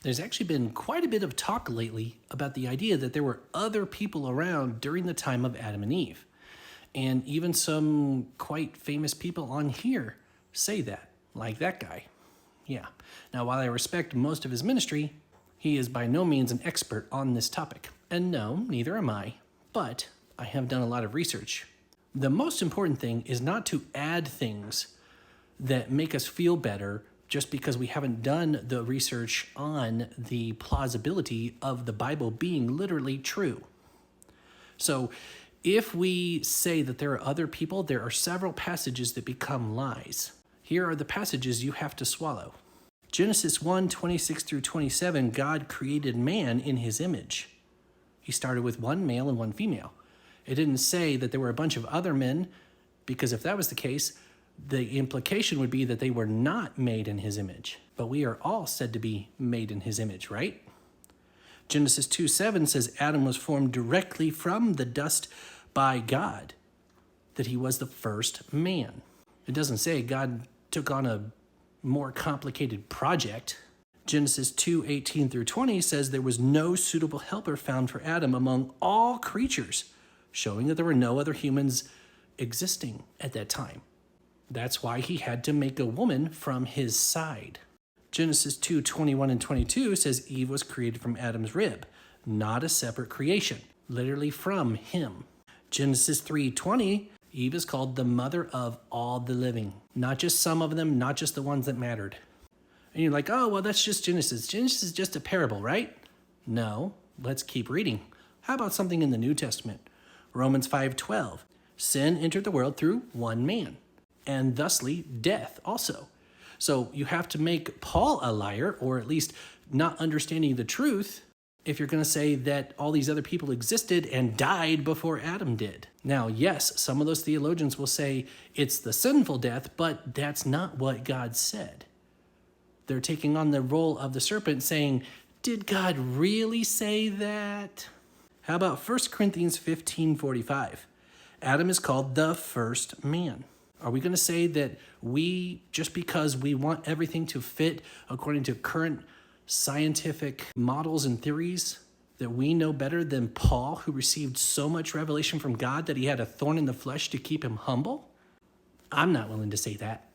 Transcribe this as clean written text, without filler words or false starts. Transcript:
There's actually been quite a bit of talk lately about the idea that there were other people around during the time of Adam and Eve. And even some quite famous people on here say that, like that guy. Yeah. Now, while I respect most of his ministry, he is by no means an expert on this topic. And no, neither am I, but I have done a lot of research. The most important thing is not to add things that make us feel better just because we haven't done the research on the plausibility of the Bible being literally true. So if we say that there are other people, there are several passages that become lies. Here are the passages you have to swallow. Genesis 1:26 through 27, God created man in his image. He started with one male and one female. It didn't say that there were a bunch of other men, because if that was the case, the implication would be that they were not made in his image. But we are all said to be made in his image, right? Genesis 2:7 says Adam was formed directly from the dust by God, that he was the first man. It doesn't say God took on a more complicated project. Genesis 2:18 through 20 says there was no suitable helper found for Adam among all creatures, showing that there were no other humans existing at that time. That's why he had to make a woman from his side. Genesis 2:21 and 22 says Eve was created from Adam's rib, not a separate creation, literally from him. Genesis 3:20, Eve is called the mother of all the living, not just some of them, not just the ones that mattered. And you're like, oh, well, that's just Genesis. Genesis is just a parable, right? No, let's keep reading. How about something in the New Testament? Romans 5:12, sin entered the world through one man, and thusly death also. So you have to make Paul a liar, or at least not understanding the truth, if you're going to say that all these other people existed and died before Adam did. Now, yes, some of those theologians will say it's the sinful death, but that's not what God said. They're taking on the role of the serpent, saying, did God really say that? How about 1 Corinthians 15:45? Adam is called the first man. Are we going to say that we, just because we want everything to fit according to current scientific models and theories, that we know better than Paul, who received so much revelation from God that he had a thorn in the flesh to keep him humble? I'm not willing to say that.